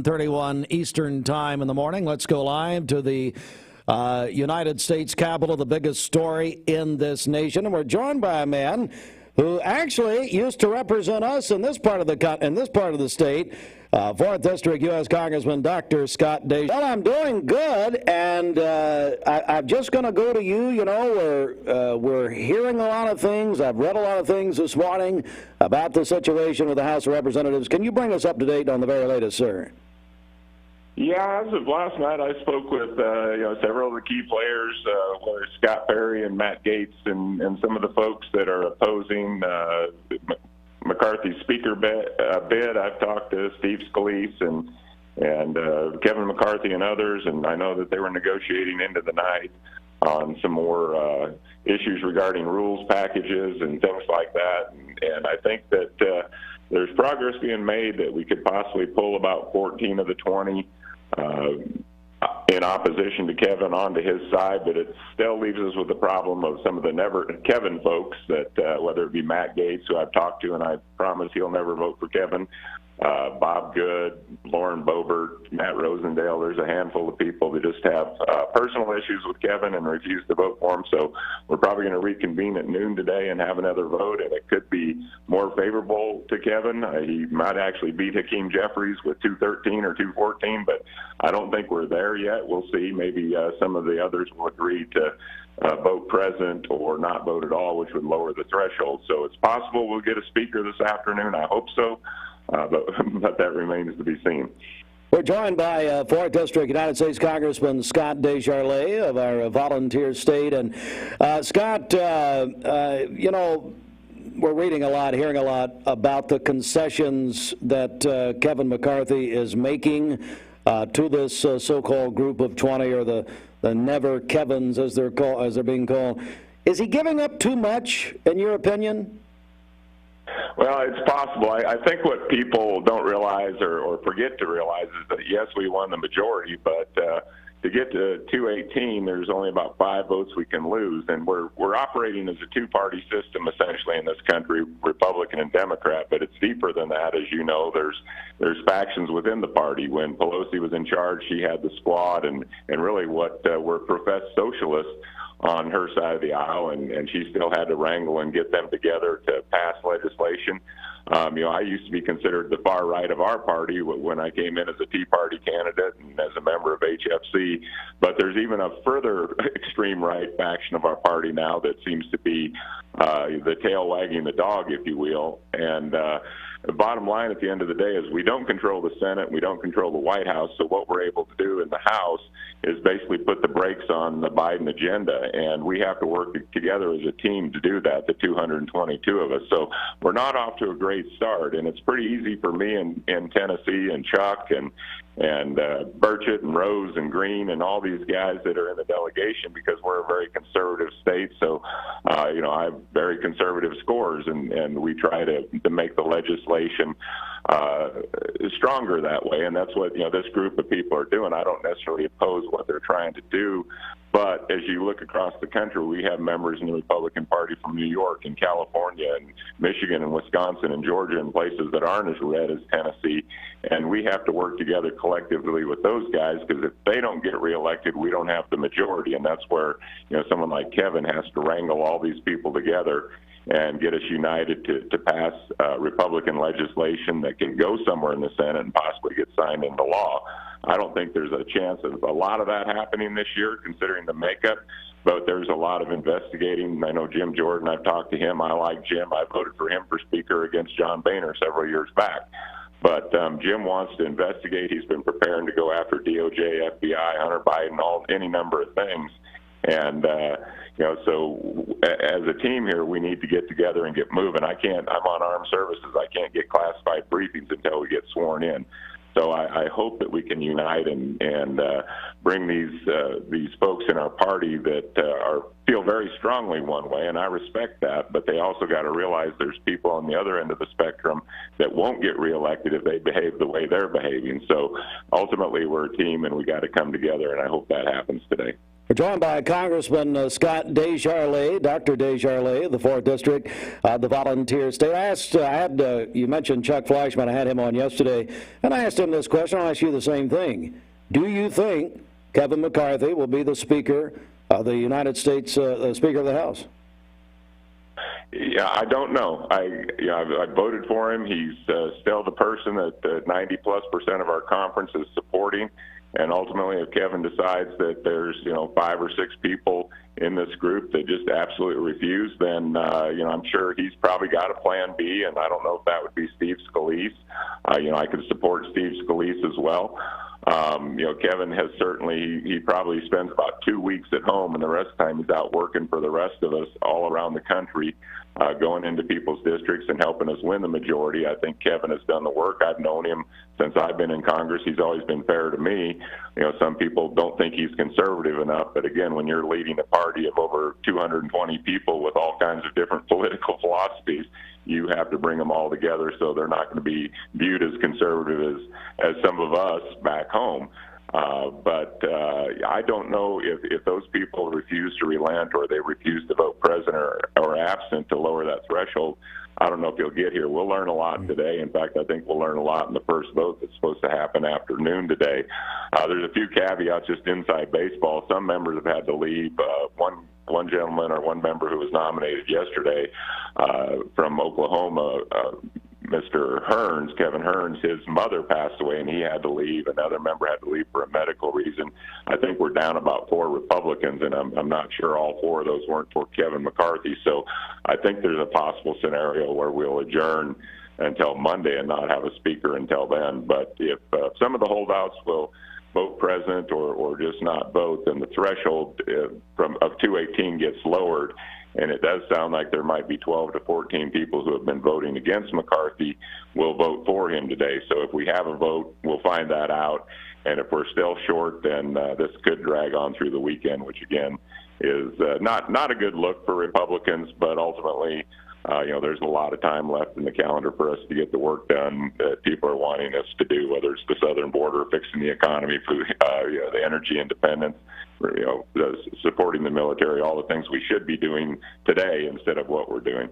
31 Eastern Time in the morning. Let's go live to the United States Capitol, the biggest story in this nation. And we're joined by a man who actually used to represent us in this part of the state, 4th District U.S. Congressman Dr. Scott Desjarlais. Well, I'm doing good, and I'm just going to go to you. You know, we're hearing a lot of things. I've read a lot of things this morning about the situation with the House of Representatives. Can you bring us up to date on the very latest, sir? Yeah, as of last night, I spoke with several of the key players, whether Scott Perry and Matt Gaetz, and some of the folks that are opposing McCarthy's speaker bid. I've talked to Steve Scalise and Kevin McCarthy and others, and I know that they were negotiating into the night on some more issues regarding rules packages and things like that. And I think that there's progress being made that we could possibly pull about 14 of the 20 in opposition to Kevin onto his side, but it still leaves us with the problem of some of the never Kevin folks that whether it be Matt Gaetz, who I've talked to, and I promise he'll never vote for Kevin, Bob Good, Lauren Boebert, Matt Rosendale. There's a handful of people that just have personal issues with Kevin and refuse to vote for him. So we're probably going to reconvene at noon today and have another vote, and it could be more favorable to Kevin. He might actually beat Hakeem Jeffries with 213 or 214, but I don't think we're there yet. We'll see. Maybe some of the others will agree to vote present or not vote at all, which would lower the threshold. So it's possible we'll get a speaker this afternoon. I hope so. But that remains to be seen. We're joined by 4th District United States Congressman Scott Desjarlais of our volunteer state. And Scott, you know, we're reading a lot, hearing a lot about the concessions that Kevin McCarthy is making to this so-called group of 20, or the Never Kevins, as they're being called. Is he giving up too much, in your opinion? Well, it's possible. I think what people don't realize or forget to realize is that, yes, we won the majority, but to get to 218, there's only about 5 votes we can lose. And we're operating as a two-party system, essentially, in this country, Republican and Democrat, but it's deeper than that. As you know, there's factions within the party. When Pelosi was in charge, she had the squad and really what were professed socialists on her side of the aisle, and she still had to wrangle and get them together to pass legislation. I used to be considered the far right of our party when I came in as a Tea Party candidate and as a member of HFC, but there's even a further extreme right faction of our party now that seems to be the tail wagging the dog, if you will. And the bottom line at the end of the day is we don't control the Senate, we don't control the White House, so what we're able to do in the House is basically put the brakes on the Biden agenda, and we have to work together as a team to do that, the 222 of us. So we're not off to a great start, and it's pretty easy for me in Tennessee and Chuck and Burchett and Rose and Green and all these guys that are in the delegation, because we're a very conservative state. So, I have very conservative scores, and we try to make the legislation stronger that way. And that's what, this group of people are doing. I don't necessarily oppose what they're trying to do. But as you look across the country, we have members in the Republican Party from New York and California and Michigan and Wisconsin and Georgia and places that aren't as red as Tennessee. And we have to work together collectively with those guys, because if they don't get reelected, we don't have the majority. And that's where, someone like Kevin has to wrangle all these people together and get us united to pass Republican legislation that can go somewhere in the Senate and possibly get signed into law. I don't think there's a chance of a lot of that happening this year, considering the makeup, but there's a lot of investigating. I know Jim Jordan, I've talked to him. I like Jim. I voted for him for Speaker against John Boehner several years back. But Jim wants to investigate. He's been preparing to go after DOJ, FBI, Hunter Biden, any number of things. And, so as a team here, we need to get together and get moving. I'm on armed services. I can't get classified briefings until we get sworn in. So I hope that we can unite and bring these folks in our party that feel very strongly one way, and I respect that, but they also got to realize there's people on the other end of the spectrum that won't get reelected if they behave the way they're behaving. So ultimately, we're a team, and we got to come together, and I hope that happens today. We're joined by Congressman Scott Desjarlais, Dr. Desjarlais of the 4th District, the volunteer state. You mentioned Chuck Fleischman. I had him on yesterday, and I asked him this question. I'll ask you the same thing. Do you think Kevin McCarthy will be the Speaker of the United States, Speaker of the House? Yeah, I don't know. I voted for him. He's still the person that 90+% of our conference is supporting. And ultimately, if Kevin decides that there's 5 or 6 people in this group that just absolutely refuse, then I'm sure he's probably got a plan B. And I don't know if that would be Steve Scalise. I could support Steve Scalise as well. Kevin has he probably spends about 2 weeks at home, and the rest of the time he's out working for the rest of us all around the country, going into people's districts and helping us win the majority. I think Kevin has done the work. I've known him since I've been in Congress. He's always been fair to me. Some people don't think he's conservative enough, but again, when you're leading a party of over 220 people with all kinds of different political philosophies, you have to bring them all together so they're not going to be viewed as conservative as some of us back home. But I don't know if those people refuse to relent or they refuse to vote present or absent to lower that threshold. I don't know if he'll get here. We'll learn a lot today. In fact, I think we'll learn a lot in the first vote that's supposed to happen after noon today. There's a few caveats just inside baseball. Some members have had to leave. One gentleman or one member who was nominated yesterday from Oklahoma, Mr. Hearns, Kevin Hearns, his mother passed away and he had to leave. Another member had to leave for a medical reason. I think we're down about 4 Republicans, and I'm not sure all 4 of those weren't for Kevin McCarthy. So I think there's a possible scenario where we'll adjourn until Monday and not have a speaker until then. But if some of the holdouts will vote present or just not vote, then the threshold of 218 gets lowered. And it does sound like there might be 12 to 14 people who have been voting against McCarthy will vote for him today. So if we have a vote, we'll find that out. And if we're still short, then this could drag on through the weekend, which again is not a good look for Republicans. But ultimately, there's a lot of time left in the calendar for us to get the work done that people are wanting us to do, whether it's the southern border, fixing the economy, the energy independence, supporting the military, all the things we should be doing today instead of what we're doing.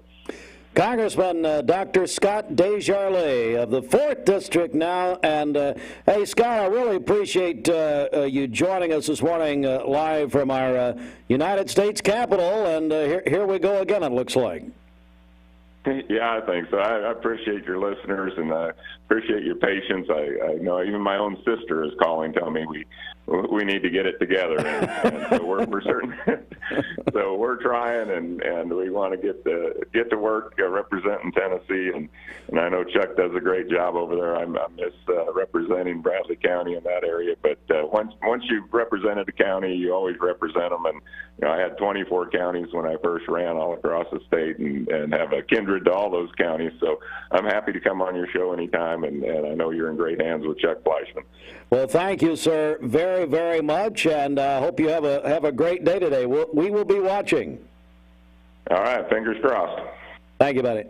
Congressman Dr. Scott Desjarlais of the 4th District now. And, hey, Scott, I really appreciate you joining us this morning live from our United States Capitol. And here we go again, it looks like. Yeah, I think so. I appreciate your listeners, and I appreciate your patience. I know even my own sister is calling, telling me we need to get it together, and so we're certain. So we're trying, and we want to get to work representing Tennessee, and I know Chuck does a great job over there. I miss representing Bradley County in that area, but once you've represented a county, you always represent them. And I had 24 counties when I first ran all across the state, and have a kindred to all those counties. So I'm happy to come on your show anytime, and I know you're in great hands with Chuck Fleischman. Well, thank you, sir, very, very much, and I hope you have a great day today. We will be watching. All right, fingers crossed. Thank you, buddy.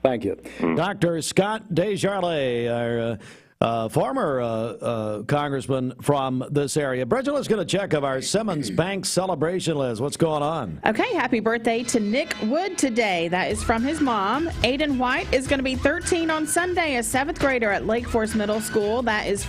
Thank you. Dr. Scott Desjarlais, our former congressman from this area. Bridget, let's get a check of our Simmons Bank celebration list. What's going on? Okay, happy birthday to Nick Wood today. That is from his mom. Aiden White is going to be 13 on Sunday, a 7th grader at Lake Forest Middle School. That is